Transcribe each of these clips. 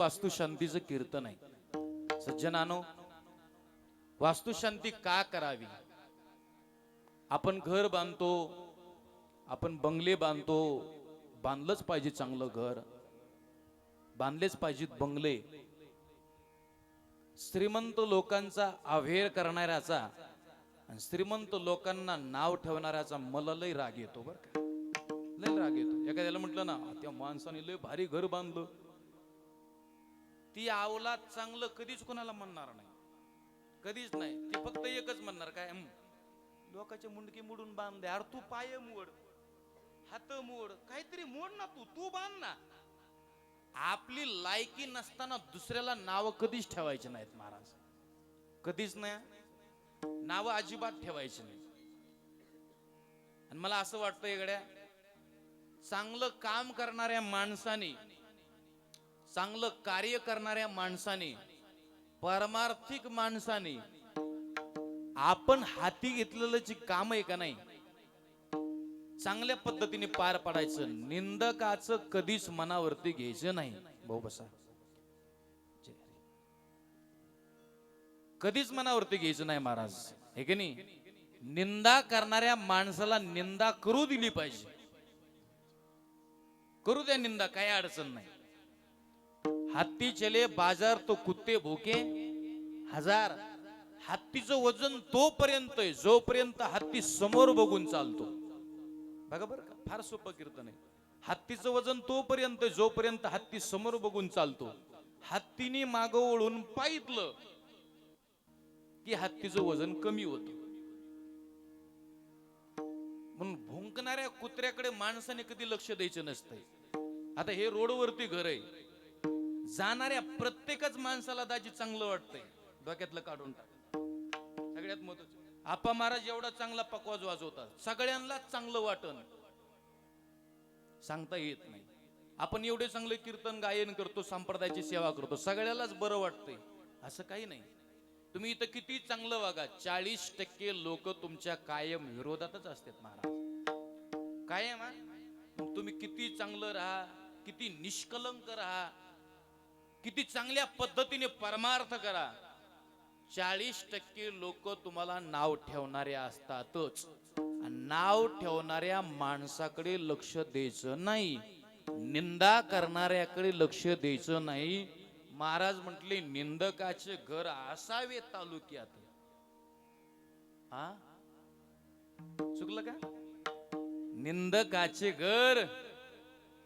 वास्तुशांतीचं कीर्तन आहे। सज्जनानो, वास्तुशांती का करावी? आपण घर बांधतो, आपण बंगले बांधतो, बांधलंच पाहिजे चांगलं घर, बांधलेच पाहिजेत बंगले। श्रीमंत लोकांचा अवेअर करणाऱ्याचा आणि श्रीमंत लोकांना नाव ठेवणाऱ्याचा मला लय राग येतो बरं का, लय राग येतो। एखाद्याला म्हटलं ना, त्या माणसाने लय भारी घर बांधलं, ती अवलाद चांगलं कधीच कोणाला म्हणणार नाही, कधीच नाही। ती फक्त एकच म्हणणार, काय लोकांचे मुंडके मोडून बांधले, अरे तू पाय मोड, हात मोड, काहीतरी मोड ना, तू बांध ना। आपली लायकी नसताना दुसऱ्याला नाव कधीच ठेवायचे नाहीत महाराज, कधीच नाही, नाव अजिबात ठेवायचे नाही। आणि मला असं वाटतं गड्या, चांगलं काम करणाऱ्या माणसाने, चांगलं कार्य करणाऱ्या माणसाने, परमार्थिक माणसाने आपण हाती घेतलेलं जे काम आहे का नाही, चांगल्या पद्धतीने पार पाडायचं। निंदकाचं कधीच मनावरती घ्यायचं नाही। भाऊ बसा, कधीच मनावरती घ्यायचं नाही महाराज, हे की नाही? निंदा करणाऱ्या माणसाला निंदा करू दिली पाहिजे, करू द्या निंदा, काही अडचण नाही। हत्ती चले बाजार तो कुत्ते भूके हजार। हत्तीचं वजन तोपर्यंत आहे जोपर्यंत हत्ती समोर बघून चालतो। बघा बरं का, फार सोपं कीर्तन आहे। हत्तीचं वजन तोपर्यंत जोपर्यंत हत्ती समोर बघून चालतो। हत्तीने मागं वळून पाहितलं की हत्तीचं वजन कमी होतं। म्हणून भुंकणाऱ्या कुत्र्याकडे माणसाने कधी लक्ष द्यायचं नसतंय। आता हे रोडवरती घर आहे, जाणाऱ्या प्रत्येकच माणसाला दाजी चांगलं वाटतंय, डोक्यातलं काढून टाक। सगळ्यात महत्त्वाचं, आपा महाराज एवढा चांगला पकवाज वाजवतात, सगळ्यांनाच चांगलं वाटन सांगता येत नाही। आपण एवढे चांगले कीर्तन गायन करतो, संप्रदायाची सेवा करतो, सगळ्यालाच बरं वाटतंय असं काही नाही। तुम्ही इथं किती चांगलं वागा, 40% लोक तुमच्या कायम विरोधातच असतात महाराज, कायम। तुम्ही किती चांगलं राहा, किती निष्कलंक राहा, किती चांगल्या पद्धतीने परमार्थ करा, 40% लोक तुम्हाला नाव ठेवणारे असतातच। नाव ठेवणाऱ्या माणसाकडे लक्ष द्यायचं नाही, निंदा करणाऱ्याकडे लक्ष द्यायचं नाही। महाराज म्हटले, निंदकाचे घर असावे तालुक्यात। हा, चुकलं का? निंदकाचे घर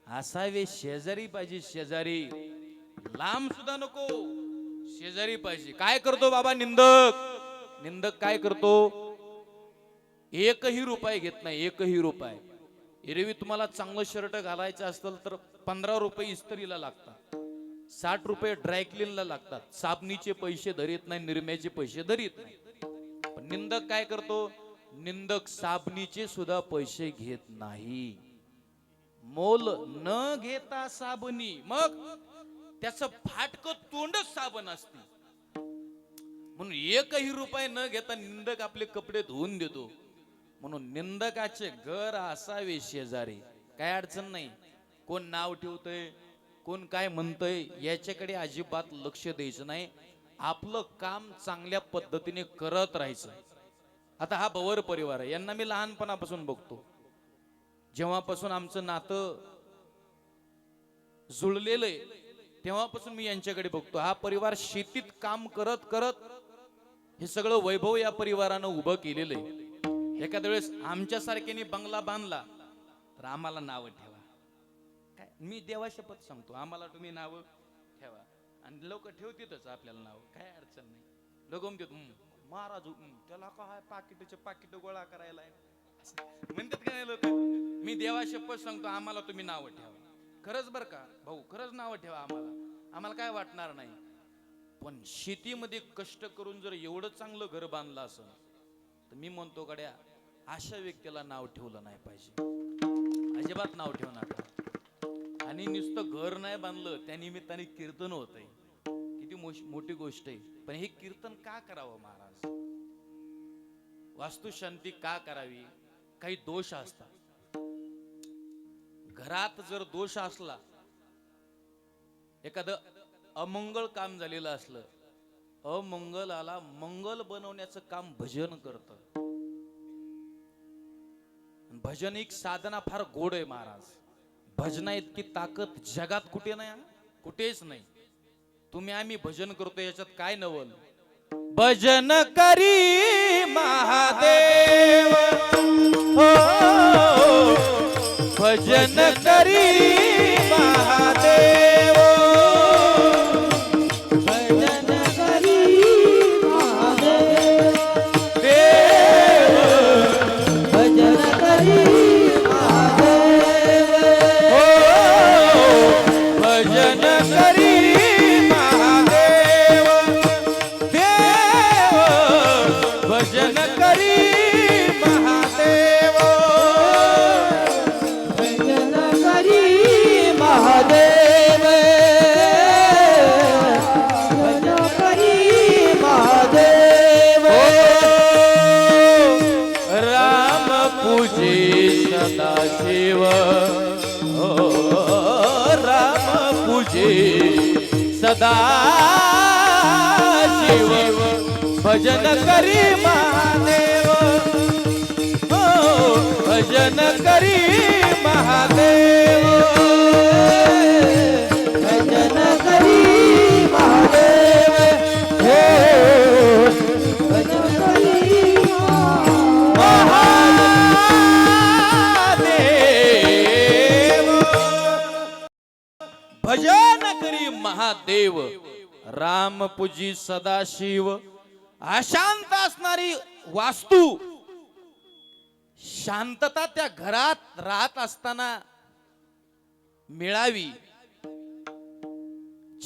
असावे शेजारी पाहिजे, शेजारी, लांब सुद्धा नको, शेजारी पाहिजे। काय करतो बाबा निंदक? निंदक काय करतो? एकही रुपये घेत नाही, एकही रुपये। एरवी तुम्हाला चांगलं शर्ट घालायचं असेल तर 15 रुपये इस्त्रीला लागतात, 60 रुपये ड्रायक्लीनला लागतात, साबणीचे पैसे धरीत नाही, निरम्याचे पैसे धरीत नाही। पण निंदक काय करतो? निंदक साबणीचे सुद्धा पैसे घेत नाही, मोल न घेता साबणी, मग त्याचं फाटक तोंडच साबण असते। म्हणून एकही रुपये न घेता निंदक आपले कपडे धुवून देतो। म्हणून निंदकाचे घर असावे शेजारी, काय अडचण नाही। कोण नाव ठेवतय, कोण काय म्हणतय, याच्याकडे अजिबात लक्ष द्यायचं नाही, आपलं काम चांगल्या पद्धतीने करत राहायचं। आता हा भवर परिवार आहे, यांना मी लहानपणापासून बघतो, जेव्हापासून आमचं नातं जुळलेलं आहे तेव्हापासून मी यांच्याकडे बघतो। हा परिवार शेतीत काम करत करत हे सगळं वैभव या परिवारानं उभं केलेलं आहे। एखाद्या वेळेस आमच्या सारख्याने बंगला बांधला तर आम्हाला नाव ठेवा, काय मी देवा शपथ सांगतो, आम्हाला तुम्ही नाव ठेवा। आणि लोक ठेवतीतच आपल्याला नाव, काय अडचण नाही। लोक म्हणतात महाराज त्याला काय पाकिटचे पाकिट गोळा करायला म्हणतात का नाही लोक? मी देवा शपथ सांगतो, आम्हाला तुम्ही नाव ठेवा, खरंच बरं का भाऊ, खरंच नाव ठेवा आम्हाला, आम्हाला काय वाटणार नाही। पण शेतीमध्ये कष्ट करून जर एवढं चांगलं घर बांधलं असेल तर मी म्हणतो गड्या, अशा व्यक्तीला नाव ठेवलं नाही पाहिजे, अजिबात नाव ठेवू नका। आणि नुसतं घर नाही बांधलं, त्या निमित्ताने कीर्तन होतंय, किती मोठी गोष्ट आहे। पण हे कीर्तन का करावं महाराज? वास्तुशांती का करावी? काही दोष असतात घरात, जर दोष असला, एखादं अमंगळ काम झालेलं असलं, अमंगलाला मंगल बनवण्याचं काम भजन करतं. भजन एक साधना फार गोड आहे महाराज. भजना इतकी ताकद जगात कुठे नाही, कुठेच नाही. तुम्ही आम्ही भजन करतो याच्यात काय नवल. भजन करी महादेव हो, भजन करी महादेव, भजन करी महादेव, देव भजन करी महादेव हो, भजन करी महादेव, देव भजन करी महादेव, भजन करी महादेव, भजन करी महादेव. राम पूजे सदाशिव हो, राम पूजे सदाशिव, भजन करी महादेव हो, भजन करी महादेव, भजन करी महादेव हो, भजन करी महादेव, भजन करी महादेव. राम पूजी सदाशिव. अशांत असणारी वास्तू, शांतता त्या घरात राहत असताना मिळावी,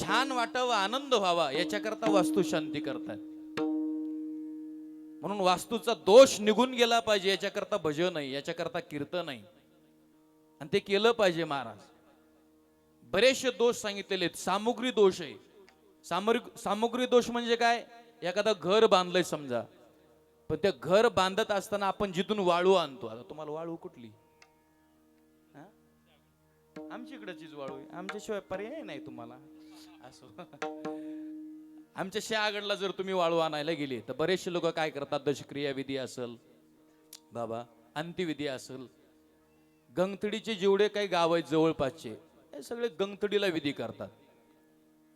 छान वाटावं, आनंद व्हावा, याच्याकरता वास्तू शांती करतात. म्हणून वास्तूचा दोष निघून गेला पाहिजे याच्याकरता भजन नाही, याच्याकरता कीर्तन नाही, आणि ते केलं पाहिजे महाराज. बरेचसे दोष सांगितलेले आहेत. सामुग्री दोष आहे. सामुग्री दोष म्हणजे काय. एखादं घर बांधलंय समजा, पण ते घर बांधत असताना आपण जिथून वाळू आणतो, आता तुम्हाला वाळू कुठली, आमच्या इकडचीच वाळू आहे, आमच्याशिवाय पर्याय नाही तुम्हाला असं. आमच्या शहागडला जर तुम्ही वाळू आणायला गेले तर बरेचसे लोक काय करतात, दशक्रिया विधी असेल बाबा, अंत्यविधी असेल, गंगतडीचे जेवढे काही गाव आहेत जवळपासचे हे सगळे गंगतडीला विधी करतात.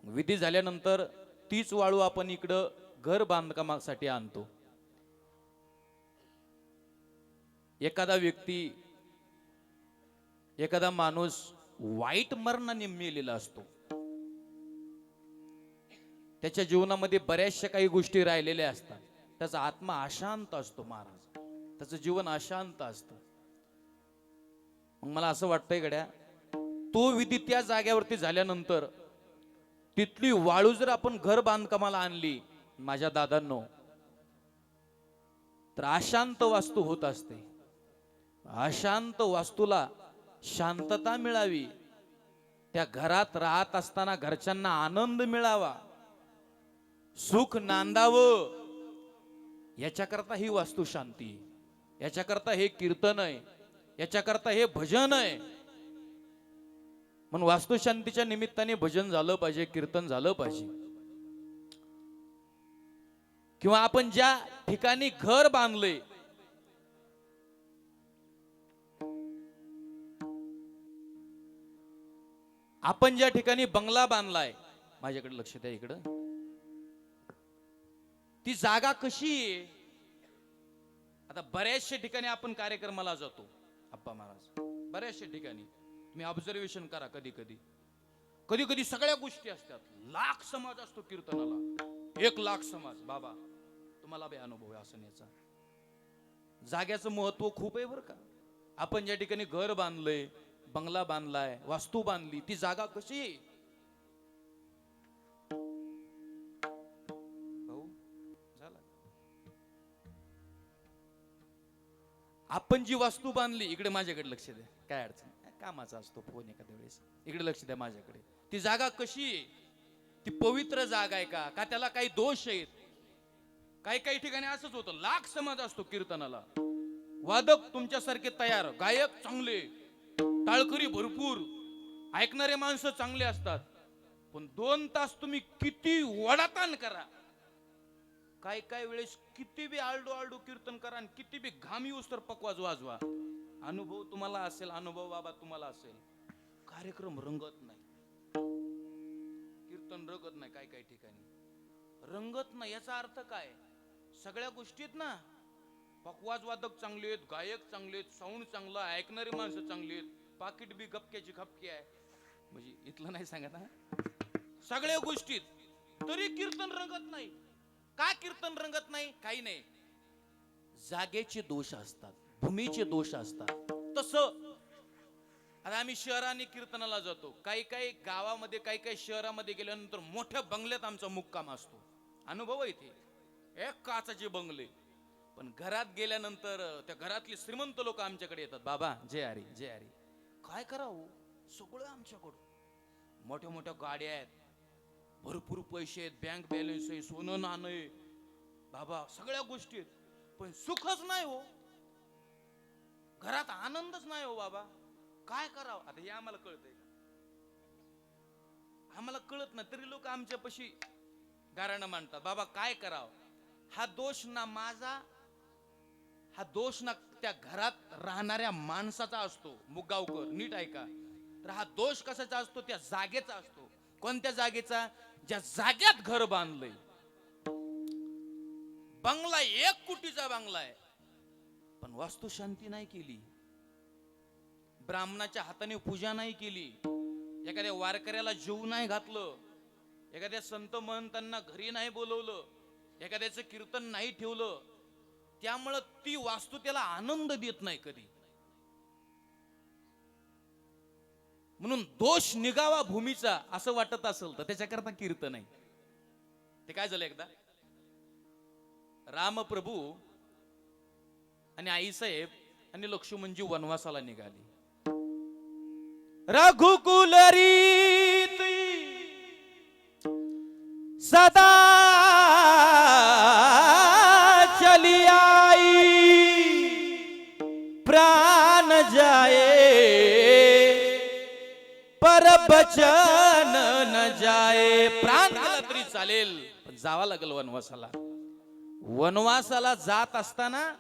विधी झाल्यानंतर तीच वाळू आपण इकडं घर बांधकामासाठी आणतो. एखादा व्यक्ती, एखादा माणूस वाईट मरणाने मेलेला असतो, त्याच्या जीवनामध्ये बऱ्याचशा काही गोष्टी राहिलेल्या असतात, त्याचा आत्मा अशांत असतो महाराज, त्याचं जीवन अशांत असतं. मग मला असं वाटतंय गड्या, तो विधी त्या जाग्यावरती झाल्यानंतर तिथली वाळू जर आपण घर बांधकामाला आणली माझ्या दादांनो, तर अशांत वास्तू होत असते. अशांत वास्तूला शांतता मिळावी, त्या घरात राहत असताना घरच्यांना आनंद मिळावा, सुख नांदावं, याच्याकरता ही वास्तू शांती, याच्याकरता हे कीर्तन आहे, याच्याकरता हे भजन आहे. म्हणून वास्तुशांतीच्या निमित्ताने भजन झालं पाहिजे, कीर्तन झालं पाहिजे. किंवा आपण ज्या ठिकाणी घर बांधले, आपण ज्या ठिकाणी बंगला बांधलाय, माझ्याकडे लक्ष द्या इकडं, ती जागा कशी आहे. आता बऱ्याचशा ठिकाणी आपण कार्यक्रमाला जातो आप्पा महाराज, बऱ्याचशा ठिकाणी मी ऑब्झर्वेशन करा, कधी कधी सगळ्या गोष्टी असतात. लाख समाज असतो कीर्तनाला, 1,00,000 समाज. बाबा तुम्हाला बी अनुभव आहे असण्याचा. जाग्याचं महत्व खूप आहे बरं का. आपण ज्या ठिकाणी घर बांधलंय, बंगला बांधलाय, वास्तू बांधली, ती जागा कशी आहे. भाऊ झाला, आपण जी वास्तू बांधली, इकडे माझ्याकडे लक्ष द्या, काय अडचण, कामाचा असतो फोन एखाद्या वेळेस, इकडे लक्ष द्या माझ्याकडे. ती जागा कशी आहे, ती पवित्र जागा आहे का त्याला काही दोष आहेत. काही ठिकाणी असंच होतं, लाख समाज असतो कीर्तनाला, वादक तुमच्यासारखे तयार, गायक चांगले, टाळकरी भरपूर, ऐकणारे माणसं चांगले असतात, पण 2 तास तुम्ही किती वडाताण करा, काय काय वेळेस किती बी आलडू आलडू कीर्तन करा आणि किती बी घाम येऊस तर पकवाज वाजवा, अनुभव तुम्हाला असेल, अनुभव बाबा तुम्हाला असेल, कार्यक्रम रंगत नाही, कीर्तन रंगत नाही, काय काय ठिकाणी रंगत नाही. याचा अर्थ काय? सगळ्या गोष्टीत ना पकवाज वादक चांगले आहेत, गायक चांगले आहेत, साऊंड चांगला, ऐकणारी माणसं चांगली आहेत, पाकिट बी गपक्याची खपकी आहे, म्हणजे इथलं नाही सांगत हा, सगळ्या गोष्टीत, तरी कीर्तन रंगत नाही. का कीर्तन रंगत नाही? काही नाही, जागेचे दोष असतात, भूमीचे दोष असतात. तसं आता आम्ही शहराने कीर्तनाला जातो, काही काही गावामध्ये, काही काही शहरामध्ये गेल्यानंतर मोठ्या बंगल्यात आमचा मुक्काम असतो, अनुभव आहे इथे, एक काचाचे बंगले. पण घरात गेल्यानंतर त्या घरातले श्रीमंत लोक आमच्याकडे येतात, बाबा जय हरी जय हरी. काय करावं, सगळं आमच्याकडं, मोठ्या मोठ्या गाड्या आहेत, भरपूर पैसे आहेत, बँक बॅलन्स आहे, सोनं नाणं आहे, बाबा सगळ्या गोष्टी आहेत, पण सुखच नाही हो, घरात आनंदच नाही हो बाबा. काय करावं? आता हे आम्हाला कळतंय, आम्हाला कळत नाही, तरी लोक आमच्यापाशी गाराणं मांडतात, बाबा काय करावं? हा दोष ना माझा, हा दोष ना त्या घरात राहणाऱ्या माणसाचा असतो. मुगावकर नीट ऐका, तर हा दोष कशाचा असतो? त्या जागेचा असतो. कोणत्या जागेचा? ज्या जाग्यात घर बांधलंय. बंगला 1 कोटीचा बंगला आहे, पण वास्तुशांती नाही केली, ब्राह्मणाच्या हाताने पूजा नाही केली, एखाद्या वारकऱ्याला जेवू नाही घातलं, एखाद्या संत महंतांना घरी नाही बोलवलं, एखाद्याचं कीर्तन नाही ठेवलं, त्यामुळं ती वास्तू त्याला आनंद देत नाही कधी. म्हणून दोष निघावा भूमीचा असं वाटत असेल तर त्याच्याकरता कीर्तन आहे. ते काय झालं, एकदा रामप्रभू आणि आईसाहेब आणि लक्ष्मणजी वनवासाला निघाली. रघुकुल रीती सदा चली आई, प्राण जाए पर बचन न जाए. प्राण गेला तरी चालेल, पण जावा लागेल वनवासाला. वनवासाला जात असताना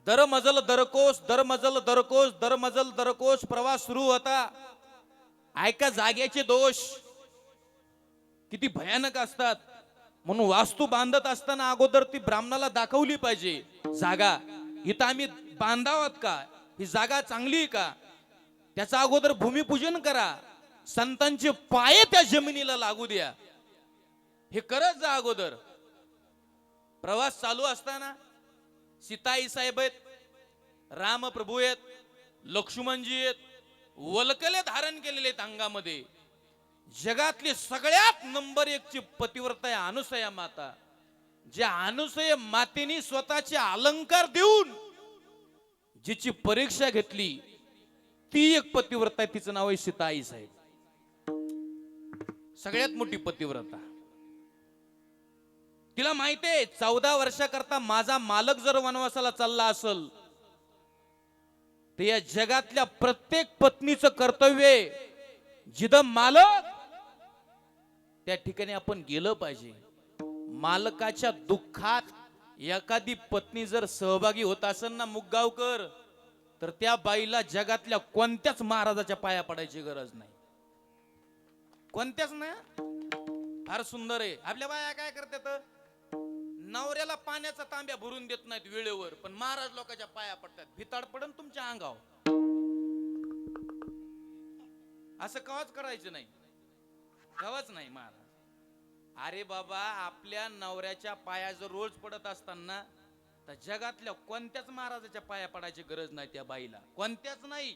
दरमजल दरकोस, दरमजल दरकोस, दरमजल दरकोस प्रवास सुरू होता. ऐका जागेचे दोष किती भयानक असतात. म्हणून वास्तू बांधत असताना अगोदर ती ब्राह्मणाला दाखवली पाहिजे, जागा इथं आम्ही बांधावत का, ही जागा चांगली आहे का, त्याचा अगोदर भूमिपूजन करा, संतांचे पाय त्या जमिनीला लागू द्या, हे करत जा अगोदर. प्रवास चालू असताना सीताई साहेब आहेत, रामप्रभू आहेत, लक्ष्मणजी आहेत, वलकले धारण केलेले आहेत अंगामध्ये. जगातली सगळ्यात नंबर 1 ची पतिव्रता आहे अनुसया माता. ज्या अनुसया मातेने स्वतःचे अलंकार देऊन जिची परीक्षा घेतली, ती एक पतिव्रता आहे, तिचं नाव आहे सीताई साहेब. सगळ्यात मोठी पतिव्रता. तिला माहितीये 14 वर्षाकरता माझा मालक जर वनवासाला चालला असेल तर या जगातल्या प्रत्येक पत्नीचं कर्तव्य आहे, जिथं मालक त्या ठिकाणी आपण गेलं पाहिजे. मालकाच्या दुःखात एखादी पत्नी जर सहभागी होत असेल ना मुगगावकर, तर त्या बाईला जगातल्या कोणत्याच महाराजाच्या पाया पडायची गरज नाही, कोणत्याच नाही. फार सुंदर आहे. आपल्या बाया काय करतात, नवऱ्याला पाण्याचा तांब्या भरून देत नाहीत वेळेवर, पण महाराज लोकांच्या पाया पडतात. भिताड पडन तुमच्या अंगावर, असं कवाच करायचं नाही, कवाच नाही महाराज. अरे बाबा, आपल्या नवऱ्याच्या पाया जर रोज पडत असताना तर जगातल्या कोणत्याच महाराजाच्या पाया पडायची गरज नाही त्या बाईला, कोणत्याच नाही.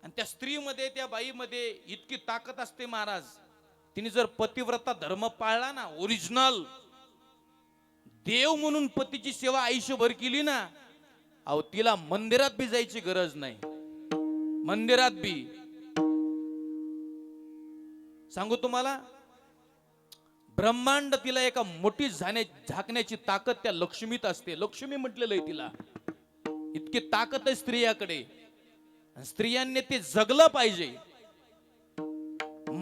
आणि त्या स्त्रीमध्ये, त्या बाईमध्ये इतकी ताकद असते महाराज. तिने जर पतिव्रता धर्म पाळला ना, ओरिजिनल देव म्हणून पतीची सेवा आयुष्यभर केली ना, अहो तिला मंदिरात बी जायची गरज नाही, मंदिरात बी. सांगू तुम्हाला, ब्रह्मांड तिला एका मोठी झाकण्याची ताकद त्या लक्ष्मीत असते. लक्ष्मी म्हटलेलं आहे तिला, इतकी ताकद आहे स्त्रियाकडे. स्त्रियांनी ते जगलं पाहिजे.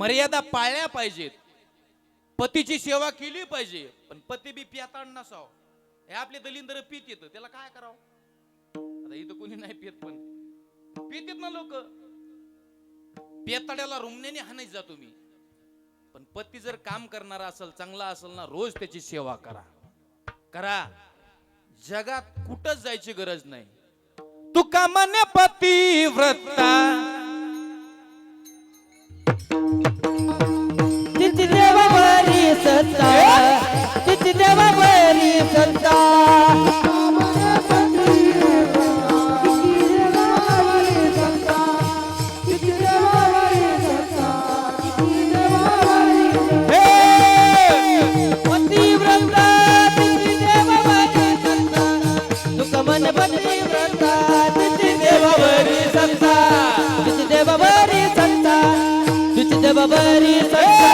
मर्यादा पाळल्या पाहिजेत. पतीची सेवा केली पाहिजे, पण पती बी पियाताड नसाव. हे आपले दलिंदर पीत येतं, त्याला काय करावं? आता इथं कोणी नाही पित, पण पित येत ना लोक. पेताड्याला रुमण्याने हाणायचं जा तुम्ही, पण पती जर काम करणारा असेल, चांगला असेल ना, रोज त्याची सेवा करा. करा. जगात कुठंच जायची गरज नाही. तुका म्हणे पतिव्रता, तिची देवावरी सत्ता, तिची देवावरी सत्ता. पतिव्रता, तिची देवावरी सत्ता. तुका म्हणे पतिव्रता, तिची देवावरी सत्ता, तिची देवावरी सत्ता, तिची देवावरी सत्ता.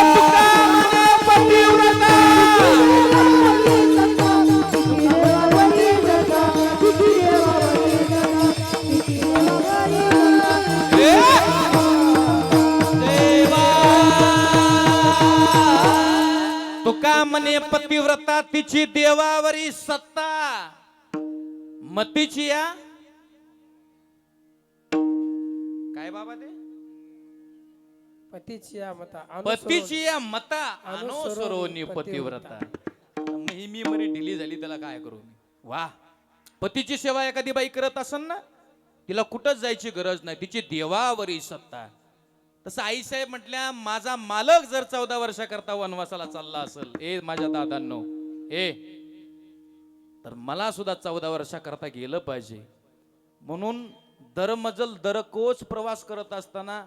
तुका म्हणे पतिव्रता, तिची देवावरी सत्ता. मतीची या काय बाबा ते? पतीची या मता पतीची या मता अनुसरोनी पतिव्रता. मी मरी ढिली झाली, त्याला काय करू मी? वा. पतीची सेवा एखादी बाई करत असेल ना, तिला कुठंच जायची गरज नाही, तिची देवावरी सत्ता. तसं आईसाहेब म्हटल्या, माझा मालक जर 14 वर्षाकरता वनवासाला चालला असेल, ए माझ्या दादांनो, ए तर मला सुद्धा 14 वर्षाकरता गेलं पाहिजे. म्हणून दरमजल दरकोच प्रवास करत असताना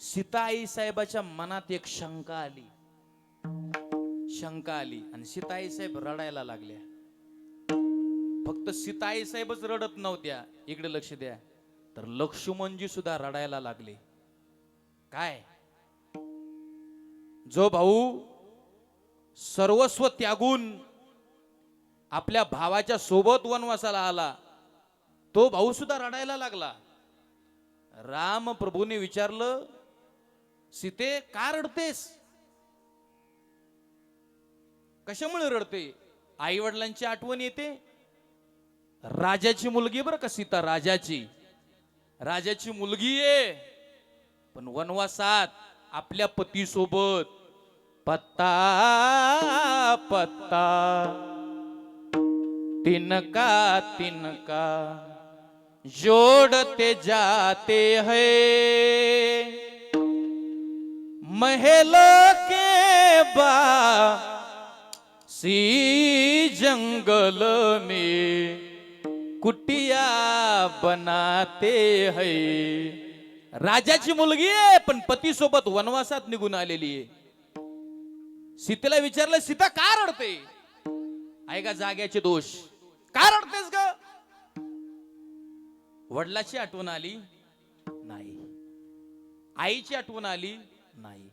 सीता आई साहेबाच्या मनात एक शंका आली. आणि सीता आई साहेब रडायला लागल्या. फक्त सीता आई साहेबच रडत नव्हत्या, इकडे लक्ष द्या, तर लक्ष्मणजी सुद्धा रडायला लागले. काय? जो भाऊ सर्वस्व त्यागून आपल्या भावाच्या सोबत वनवासाला आला, तो भाऊ सुद्धा रडायला लागला. राम प्रभूने विचारलं, सीते का रडतेस? कशामुळे रडते? आई वडिलांची आठवण येते. राजाची मुलगी बरं का सीता, राजाची मुलगी आहे, पण वनवासात आपल्या पती सोबत पत्ता तिनका जोड़ते जाते हैं महल के सी जंगल में कुटिया बनाते हैं. राजाची मुलगी आहे, पण पती सोबत वनवासात निघून आलेली आहे. सीतेला विचारलं, सीता का रडते? आहे का जाग्याचे दोष? का रडतेस ग? वडिलाची आठवण आली नाही, आईची आठवण आली नाही,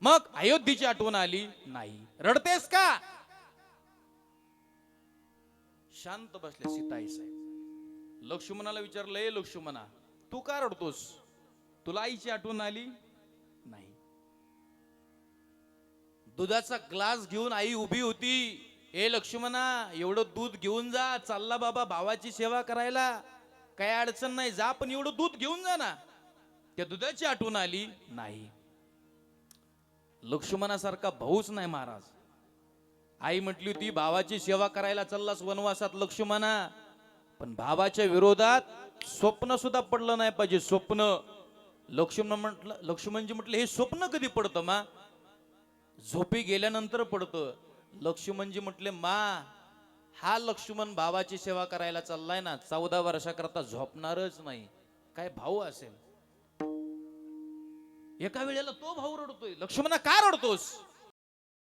मग अयोध्येची आठवण आली नाही, रडतेस का? शांत बसले सीताई साहेब. लक्ष्मणाला विचारलं, ए लक्ष्मणा, तू का रडतोस? तुला आईची आठवण आली नाही? दुधाचा ग्लास घेऊन आई उभी होती. ए लक्ष्मणा, एवढं दूध घेऊन जा. चालला बाबा भावाची सेवा करायला, काय अडचण नाही, जा, पण एवढं दूध घेऊन जा ना. त्या दुधाची आठवण आली नाही. लक्ष्मणासारखा भाऊच नाही महाराज. आई म्हटली होती, भावाची सेवा करायला चाललास वनवासात लक्ष्मणा, पण भावाच्या विरोधात स्वप्न सुद्धा पडलं नाही पाहिजे. स्वप्न. लक्ष्मणजी म्हटलं, हे स्वप्न कधी पडतं मा? झोपी गेल्यानंतर पडतं. लक्ष्मणजी म्हटले, मा, हा लक्ष्मण भावाची सेवा करायला चाललाय ना, 14 वर्षाकरता झोपणारच नाही. काय भाऊ असेल? एका वेळेला तो भाऊ रडतोय. लक्ष्मणा का रडतोस?